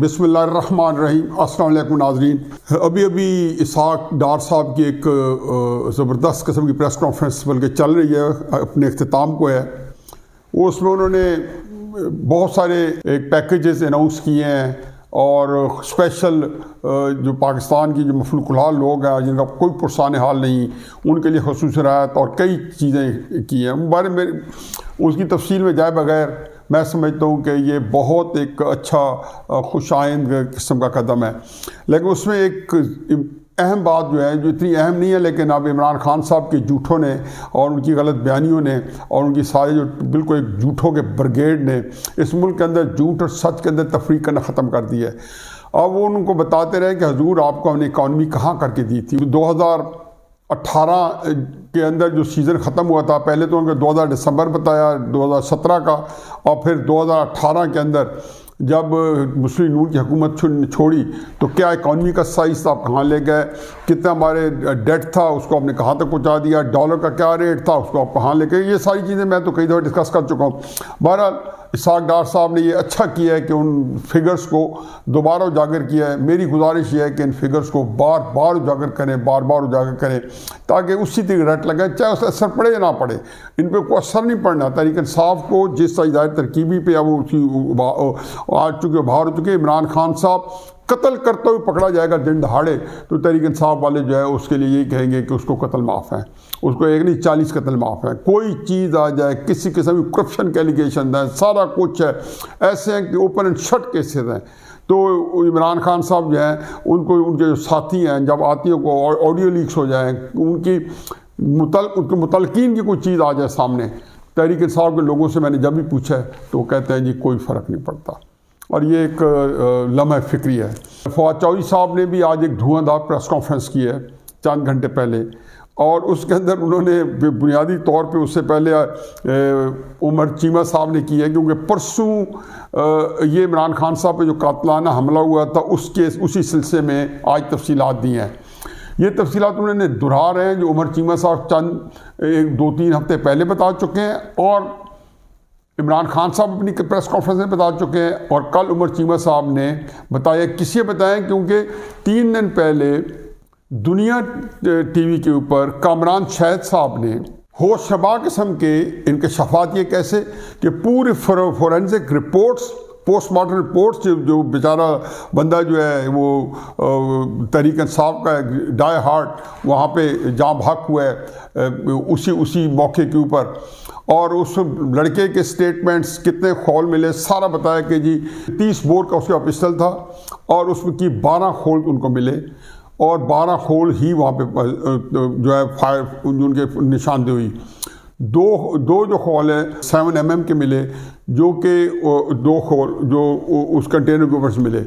बिस्मिल्लाहिर्रहमानिर्रहीम। अस्सलाम वालेकुम नाज़रीन। अभी इसहाक डार साहब की एक ज़बरदस्त किस्म की प्रेस कॉन्फ्रेंस बल्कि चल रही है, अपने अख्तिताम को है। वो उसमें उन्होंने बहुत सारे पैकेजेस अनाउंस किए हैं और स्पेशल जो पाकिस्तान की जो मफलूकुल हाल लोग हैं जिनका कोई पुरसान हाल नहीं, उनके लिए खसूसी राहत और कई चीज़ें की हैं। बारे में उसकी तफसील में जाए बगैर मैं समझता हूँ कि ये बहुत एक अच्छा खुशाइंद किस्म का कदम है। लेकिन उसमें एक अहम बात जो है, जो इतनी अहम नहीं है, लेकिन अब इमरान खान साहब के झूठों ने और उनकी गलत बयानियों ने और उनकी सारे जो बिल्कुल एक झूठों के ब्रिगेड ने इस मुल्क के अंदर झूठ और सच के अंदर तफरीक करना ख़त्म कर दिया है। अब वो उनको बताते रहे कि हजूर आपको हमने इकॉनमी कहाँ करके दी थी। 2018 के अंदर जो सीज़न ख़त्म हुआ था, पहले तो उनको 2000 दिसंबर बताया 2017 का, और फिर 2018 के अंदर जब मुस्लिम लीग की हुकूमत छोड़ी तो क्या इकॉनमी का साइज़ था, आप कहाँ ले गए, कितना हमारे डेट था उसको आपने कहाँ तक पहुँचा दिया, डॉलर का क्या रेट था उसको आप कहाँ ले गए। ये सारी चीज़ें मैं तो कई दफ़ा डिस्कस कर चुका हूँ। बहरहाल इसहाक डार साहब ने ये अच्छा किया है कि उन फिगर्स को दोबारा उजागर किया है। मेरी गुजारिश ये है कि इन फिगर्स को बार बार उजागर करें, बार बार उजागर करें, ताकि उसी तरीके रट लगे, चाहे उससे असर पड़े या ना पड़े। इन पर कोई असर नहीं पड़ना। तहरीक इंसाफ को जिस इदारे तरकीबी पे अब उसकी आ चुके बाहर हो चुके, इमरान खान साहब कत्ल करते हुए पकड़ा जाएगा दिन दहाड़े, तो तहरीक इंसाफ वाले जो है उसके लिए यही कहेंगे कि उसको कत्ल माफ़ है, उसको एक नहीं 40 कत्ल माफ़ है। कोई चीज़ आ जाए, किसी किस्म की करप्शन के एलिगेशन है, सारा कुछ है, ऐसे हैं कि ओपन एंड शट केसेस हैं। तो इमरान खान साहब जो हैं उनको, उनके जो साथी हैं, जब आतियों को ऑडियो लीक्स हो जाएँ, उनके मुतलकीन की कोई चीज़ आ जाए सामने, तहरीक इंसाफ के लोगों से मैंने जब भी पूछा है तो वो कहते हैं जी कोई फ़र्क नहीं पड़ता। और ये एक लम्हा फ़िक्री है। फवाद चौधरी साहब ने भी आज एक धुआंधार प्रेस कॉन्फ्रेंस की है चंद घंटे पहले, और उसके अंदर उन्होंने बुनियादी तौर पे उससे पहले उमर चीमा साहब ने की है, क्योंकि परसों ये इमरान खान साहब पे जो कातलाना हमला हुआ था उसी सिलसिले में आज तफसीलात दी हैं। ये तफसीलात उन्होंने दोहरा रहे हैं जो उमर चीमा साहब चंद 2-3 हफ्ते पहले बता चुके हैं, और इमरान खान साहब अपनी प्रेस कॉन्फ्रेंस में बता चुके हैं, और कल उमर चीमा साहब ने बताया। किसे बताया? क्योंकि 3 दिन पहले दुनिया टीवी के ऊपर कामरान शहद साहब ने होश शबा किस्म के इनके शफात, ये कैसे कि पूरे फोरेंसिक रिपोर्ट्स, पोस्टमार्टम रिपोर्ट्स, जो बेचारा बंदा जो है वो तहरीक इंसाफ का डाई हार्ट वहाँ पे जहाँ भाग हुआ है उसी मौके के ऊपर, और उस लड़के के स्टेटमेंट्स कितने खोल मिले सारा बताया कि जी 30 बोर का उसका पिस्टल था और उसमें की 12 खोल उनको मिले, और 12 खोल ही वहाँ पे जो है फायर उनके निशानदेही हुई। दो जो खोल है 7 mm के मिले, जो कि 2 खोल जो उस कंटेनर के ऊपर से मिले,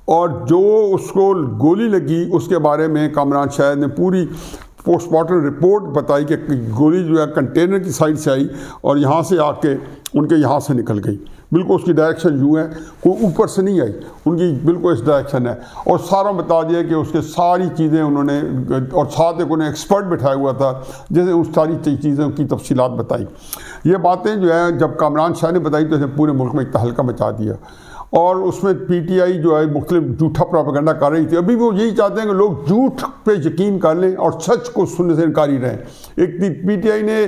और जो उसको गोली लगी उसके बारे में कामरान शहद ने पूरी पोस्टमार्टम रिपोर्ट बताई कि गोली जो है कंटेनर की साइड से आई और यहाँ से आके उनके यहाँ से निकल गई। बिल्कुल उसकी डायरेक्शन यूँ है, कोई ऊपर से नहीं आई, उनकी बिल्कुल इस डायरेक्शन है। और सारा बता दिया कि उसके सारी चीज़ें उन्होंने, और साथ एक उन्हें एक्सपर्ट बिठाया हुआ था जैसे उस सारी चीज़ों की तफसीलात बताई। ये बातें जो है जब कामरान शाह ने बताई तो पूरे मुल्क में एक तहलका मचा दिया, और उसमें पीटीआई जो है मुख्तलिफ झूठा प्रोपेगेंडा कर रही थी। अभी वो यही चाहते हैं कि लोग झूठ पे यकीन कर लें और सच को सुनने से इनकारी रहें। एक पीटीआई ने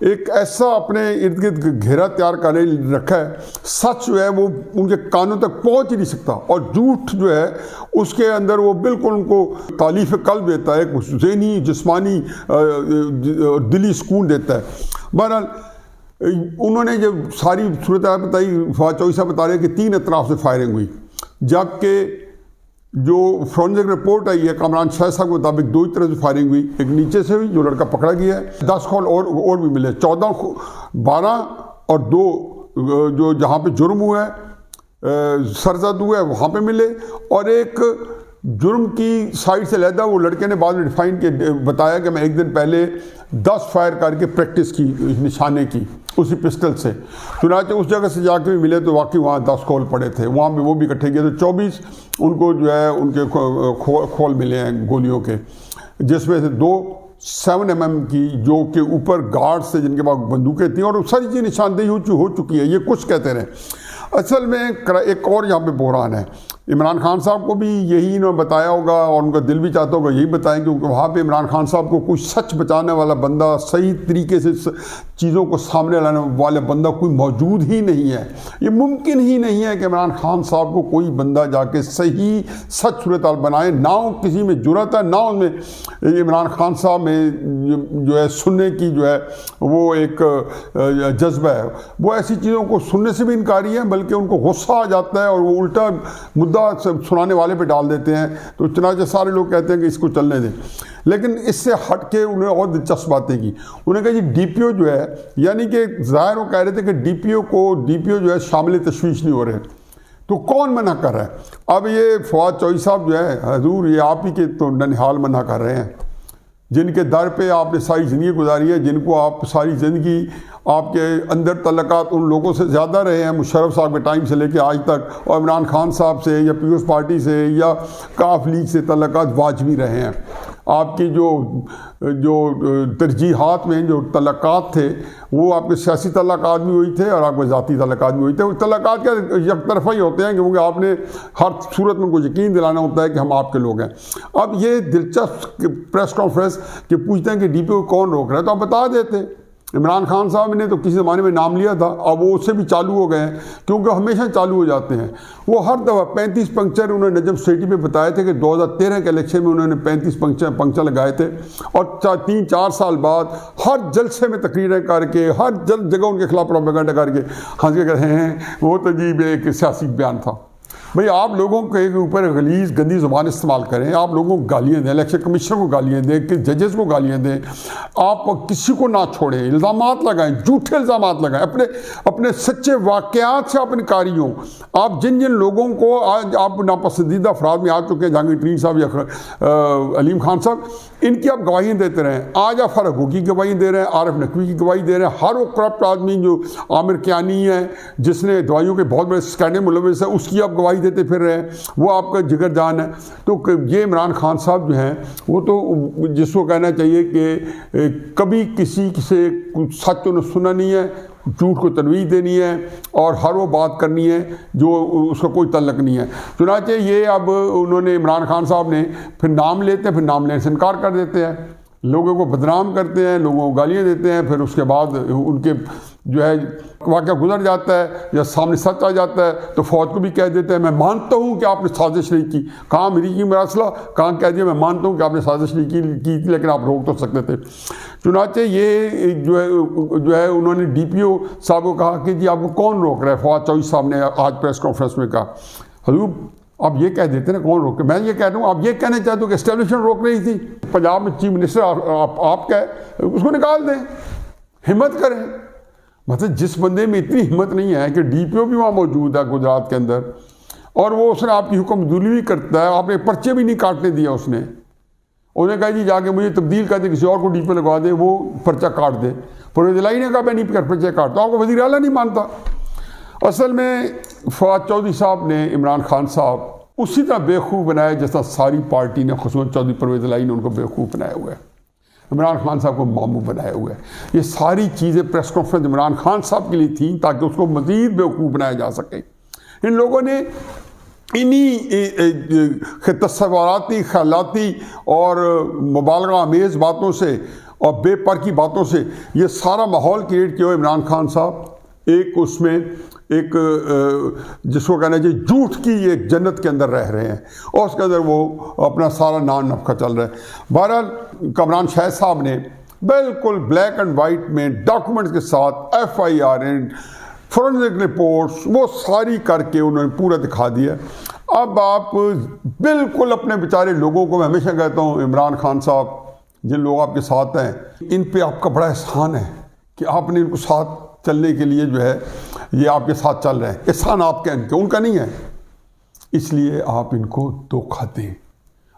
एक ऐसा अपने इर्द गिर्द घेरा तैयार कर रखा है, सच जो है वो उनके कानों तक पहुंच ही नहीं सकता, और झूठ जो है उसके अंदर वो बिल्कुल उनको तालीफ कल्ब देता है, कुछ ज़हनी जिस्मानी दिली सुकून देता है। बहरहाल उन्होंने जब सारी सूरत बताई, फवाद चौधरी साहब बता रहे कि 3 अतराफ से फायरिंग हुई, जबकि जो फोरेंसिक रिपोर्ट आई है कामरान शाह साहब के मुताबिक 2 ही तरह से फायरिंग हुई। एक नीचे से हुई जो लड़का पकड़ा गया है, 10 खोल और भी मिले, 12 और 2 जो जहाँ पे जुर्म हुआ है सरजद हुआ है वहाँ पे मिले, और एक जुर्म की साइड से लहदा वो लड़के ने बाद में डिफाइन के बताया कि मैं एक दिन पहले 10 फायर करके प्रैक्टिस की निशाने की उसी पिस्टल से। चुनाचे उस जगह से जाके भी मिले तो वाकई वहाँ 10 खोल पड़े थे, वहाँ भी वो भी इकट्ठे किए, तो 24 उनको जो है उनके खोल मिले हैं गोलियों के, जिसमें से 2 7 mm की जो के ऊपर गार्ड से जिनके पास बंदूकें थी, और सारी चीज़ निशानदेही हो चुकी है। ये कुछ कहते रहे, असल में एक और यहाँ पे बहरान है। इमरान खान साहब को भी यही इन्होंने बताया होगा और उनका दिल भी चाहता होगा यही बताएं, क्योंकि वहाँ पे इमरान खान साहब को कोई सच बचाने वाला बंदा, सही तरीके से चीज़ों को सामने लाने वाला बंदा कोई मौजूद ही नहीं है। ये मुमकिन ही नहीं है कि इमरान खान साहब को कोई बंदा जाके सही सच सूरत हाल बनाए। ना किसी में जुर्रत है, ना उनमें इमरान खान साहब में जो है सुनने की जो है वो एक जज्बा है। वो ऐसी चीज़ों को सुनने से भी इनकारी है, बल्कि उनको गुस्सा आ जाता है और वो उल्टा मुद्दा सुनाने वाले पे डाल देते हैं। तो चुनाचे सारे लोग कहते हैं कि इसको चलने दें, लेकिन इससे हट के उन्हें और दिलचस्प बातें की। उन्हें कहा जी डीपीओ जो है, यानी कि ज़ाहिर वो कह रहे थे कि डीपीओ जो है शामिल तशवीश नहीं हो रहे, तो कौन मना कर रहा है? अब ये फवाद चौधरी साहब जो है, हजूर ये आप ही के तो ननिहाल मना कर रहे हैं, जिनके दर पे आपने सारी ज़िंदगी गुजारी है, जिनको आप सारी ज़िंदगी आपके अंदर तल्लकात उन लोगों से ज़्यादा रहे हैं, मुशर्रफ साहब के टाइम से लेके आज तक, और इमरान खान साहब से या पीपल्स पार्टी से या काफ लीग से तल्लकात वाजबी रहे हैं। आपकी जो तरजीहात में जो तल्लकात थे वो आपके सियासी तल्लकात भी हुई थे और आपके ज़ाती तल्लकात भी हुई थे। तल्लकात क्या एक तरफा ही होते हैं, क्योंकि आपने हर सूरत में को यकीन दिलाना होता है कि हम आपके लोग हैं। अब ये दिलचस्प प्रेस कॉन्फ्रेंस कि पूछते हैं कि डीपीओ कौन रोक रहा है, तो आप बता देते। इमरान खान साहब ने तो किसी ज़माने में नाम लिया था, अब वो उससे भी चालू हो गए हैं, क्योंकि हमेशा चालू हो जाते हैं। वो हर दफ़ा 35 पंक्चर उन्होंने नजम स्टेटी पे बताए थे कि 2013 के इलेक्शन में उन्होंने 35 पंक्चर लगाए थे, और 3-4 साल बाद हर जलसे में तकरीरें करके, हर जगह उनके खिलाफ प्रोपेगेंडा करके हंस के कह रहे हैं वो तो जी एक सियासी बयान था। भाई आप लोगों के ऊपर गलीज गंदी ज़ुबान इस्तेमाल करें, आप लोगों को गालियाँ दें, इलेक्शन कमीशन को गालियाँ दें, कि जजेस को गालियाँ दें, आप किसी को ना छोड़ें, इल्ज़ामात लगाएं, झूठे इल्ज़ामात लगाएं, अपने सच्चे वाक़यात से आप इनकारी हों। आप जिन लोगों को आज आप नापसंदीदा अफराद में आ चुके हैं, जहांगीर साहब या अलीम खान साहब, इनकी आप गवाहियाँ देते रहें। आज आप फ़ारूक की गवाही दे रहे हैं, आरिफ नकवी की गवाही दे रहे हैं, हर वो करप्ट आदमी जो आमिर कियानी है जिसने दवाइयों के बहुत बड़े स्कैंडल मुलविस है, उसकी आप गवाही देते फिर रहे हैं, वो आपका जिगर जान है। तो ये इमरान खान साहब जो हैं वो तो जिसको कहना चाहिए कि कभी किसी से कुछ सच उन्होंने सुना नहीं है, झूठ को तनवीज देनी है और हर वो बात करनी है जो उसका कोई तल्लक नहीं है। चुनाचे ये अब उन्होंने इमरान खान साहब ने फिर नाम लेते हैं, फिर नाम लेने से इनकार कर देते हैं, लोगों को बदनाम करते हैं, लोगों को गालियाँ देते हैं, फिर उसके बाद उनके जो है वाक़या गुजर जाता है या सामने सच आ जाता है तो फौज को भी कह देते हैं मैं मानता हूँ कि आपने साजिश नहीं की। कहाँ मेरी की मरासला, कहाँ कह दिया मैं मानता हूँ कि आपने साजिश नहीं की थी, लेकिन आप रोक तो सकते थे। चुनाचे ये जो है उन्होंने डीपीओ साहब को कहा कि जी आपको कौन रोक रहा है। फवाद चौधरी साहब ने आज प्रेस कॉन्फ्रेंस में कहा, हजूर आप ये कह देते ना कौन रोके, मैं ये कह रहा हूँ आप ये कहना चाहते हो कि एस्टेब्लिशमेंट रोक रही थी। पंजाब में चीफ मिनिस्टर आप कहे उसको निकाल दें, हिम्मत करें। मतलब जिस बंदे में इतनी हिम्मत नहीं है कि डीपीओ भी वहाँ मौजूद है गुजरात के अंदर, और वो उसने आपकी हुक्मदुली भी करता है, आपने पर्चे भी नहीं काटने दिया उसने, उन्हें कहा जी जाके मुझे तब्दील कर दे, किसी और को डीपीओ लगवा दे, वो पर्चा काट दे। परवेज़ इलाही ने कहा मैं नहीं पर्चे काटता, आपको वज़ीर आला नहीं मानता। असल में फवाद चौधरी साहब ने इमरान खान साहब उसी तरह बेवकूफ़ बनाया जैसा सारी पार्टी ने, खुसूसन चौधरी परवेज़ इलाही ने उनको बेवकूफ़ बनाया हुआ है, इमरान खान साहब को मामू बनाया हुआ है। ये सारी चीज़ें प्रेस कॉन्फ्रेंस इमरान खान साहब के लिए थी ताकि उसको मज़ीद बेवकूफ़ बनाया जा सके। इन लोगों ने इन्हीं तस्वुराती ख़यालाती और मुबालगा अमेज़ बातों से और बेपर की बातों से ये सारा माहौल क्रिएट किया। इमरान खान साहब एक उसमें एक जिसको कहना चाहिए झूठ की एक जन्नत के अंदर रह रहे हैं और उसके अंदर वो अपना सारा नान नफका चल रहा है। बहरहाल कमरान शाह साहब ने बिल्कुल ब्लैक एंड वाइट में डॉक्यूमेंट्स के साथ FIR एंड फोरेंसिक रिपोर्ट्स वो सारी करके उन्होंने पूरा दिखा दिया। अब आप बिल्कुल अपने बेचारे लोगों को, मैं हमेशा कहता हूँ इमरान खान साहब जिन लोग आपके साथ हैं इन पे आपका बड़ा एहसान है कि आपने इनको साथ चलने के लिए जो है ये आपके साथ चल रहे हैं। एहसान आपके इनके, उनका नहीं है, इसलिए आप इनको धोखा दें।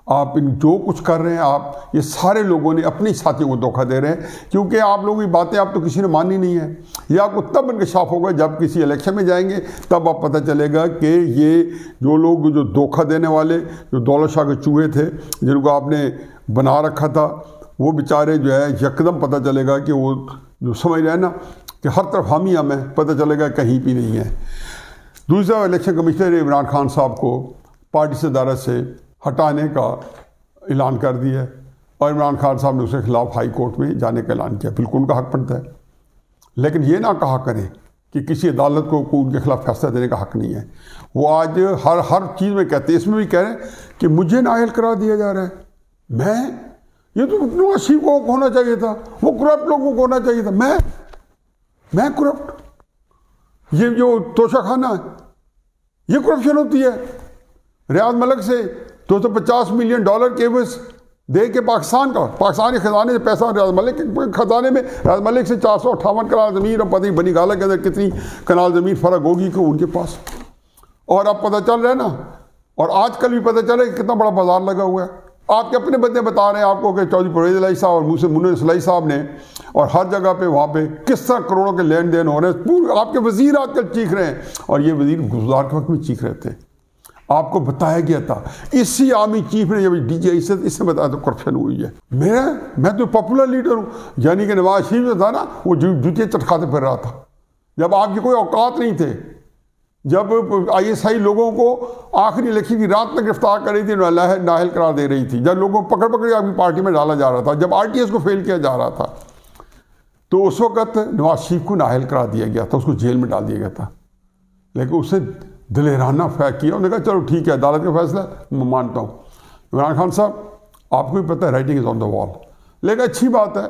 आप इन जो कुछ कर रहे हैं आप, ये सारे लोगों ने अपने साथियों को धोखा दे रहे हैं, क्योंकि आप लोगों की बातें आप तो किसी ने मानी नहीं है। ये आपको तब इंकशाफ होगा जब किसी इलेक्शन में जाएंगे, तब आप पता चलेगा कि ये जो लोग जो धोखा देने वाले जो दौलत शाह के चूहे थे जिनको आपने बना रखा था, वो बेचारे जो है यकदम पता चलेगा कि वो जो समझ रहे हैं ना कि हर तरफ हम ही हम हैं, पता चलेगा कहीं भी नहीं है। दूसरा, इलेक्शन कमिश्नर इमरान खान साहब को पार्टी सदारत से हटाने का ऐलान कर दिया है और इमरान खान साहब ने उसके खिलाफ हाई कोर्ट में जाने का ऐलान किया। बिल्कुल उनका हक बनता है, लेकिन ये ना कहा करें कि किसी अदालत को उनके खिलाफ फैसला देने का हक नहीं है। वो आज हर चीज़ में कहते हैं, इसमें भी कह रहे हैं कि मुझे नाअहल करार दिया जा रहा है। ये तो नवाज शरीफ को होना चाहिए था, वो करप्ट लोगों को होना चाहिए था। मैं करप्ट? ये जो तोशाखाना है, ये करप्शन होती है। रियाज मलिक से 250 मिलियन डॉलर केवस दे के पाकिस्तान के खजाने से पैसा, रियाज मलिक के खजाने में रियाज मलिक से 458 कनाल ज़मीन, और पता नहीं बनी गाला के अंदर कितनी कनाल ज़मीन फ़र्क होगी कि उनके पास। और अब पता चल रहा है ना, और आजकल भी पता चल रहा है कि कितना बड़ा बाजार लगा हुआ है। आपके अपने बंदे बता रहे हैं आपको कि चौधरी परवेज़ इलाही साहब और मुझसे मुन्ना सलाई साहब ने, और हर जगह पे वहाँ पे किस तरह करोड़ों के लेन देन हो रहे हैं। पूरे आपके वज़ीर आजकल चीख रहे हैं, और ये वज़ीर गुज़ार के वक्त में चीख रहे थे। आपको बताया गया था, इसी आर्मी चीफ ने जब DGI से इससे बताया तो करप्शन हुई है। मैं तो पॉपुलर लीडर हूँ, यानी कि नवाज शरीफ जो था ना, वो जूते चटकाते फिर रहा था जब आपकी कोई औकात नहीं थे। जब ISI लोगों को आखिरी इलेक्शन की रात में गिरफ्तार कर रही थी, नाअहल करार दे रही थी, जब लोगों को पकड़ पकड़ आपकी पार्टी में डाला जा रहा था, जब RTS को फेल किया जा रहा था, तो उस वक्त नवाज शरीफ को नाअहल करार दिया गया था, उसको जेल में डाल दिया गया था। लेकिन उसने दिलेराना किया, उन्होंने कहा चलो ठीक है, अदालत का फैसला मैं मानता हूँ। इमरान खान साहब, आपको भी पता है writing is on the wall, लेकिन अच्छी बात है,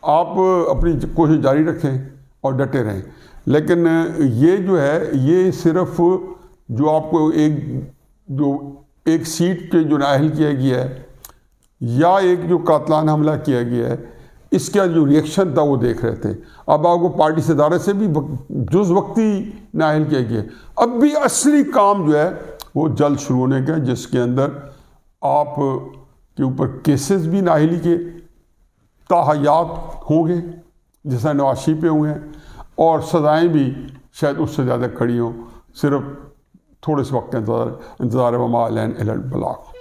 आप अपनी कोशिश जारी रखें और डटे रहें। लेकिन ये जो है, ये सिर्फ जो आपको एक सीट पे जो नाअहल किया गया है, या एक जो कातलाना हमला किया गया है, इसका जो रिएक्शन था वो देख रहे थे। अब आपको पार्टी सदारत से भी जुज़ वक्ती नाअहल किया गया। अब भी असली काम जो है वो जल्द शुरू होने का है, जिसके अंदर आप के ऊपर केसेस भी नाअहली के ताहयात होंगे, जैसा नवाज शरीफ पे हुए हैं, और सज़ाएँ भी शायद उससे ज़्यादा खड़ी हों। सिर्फ थोड़े से वक्त इंतज़ार है। वमा अलैना इल्लल बलाग।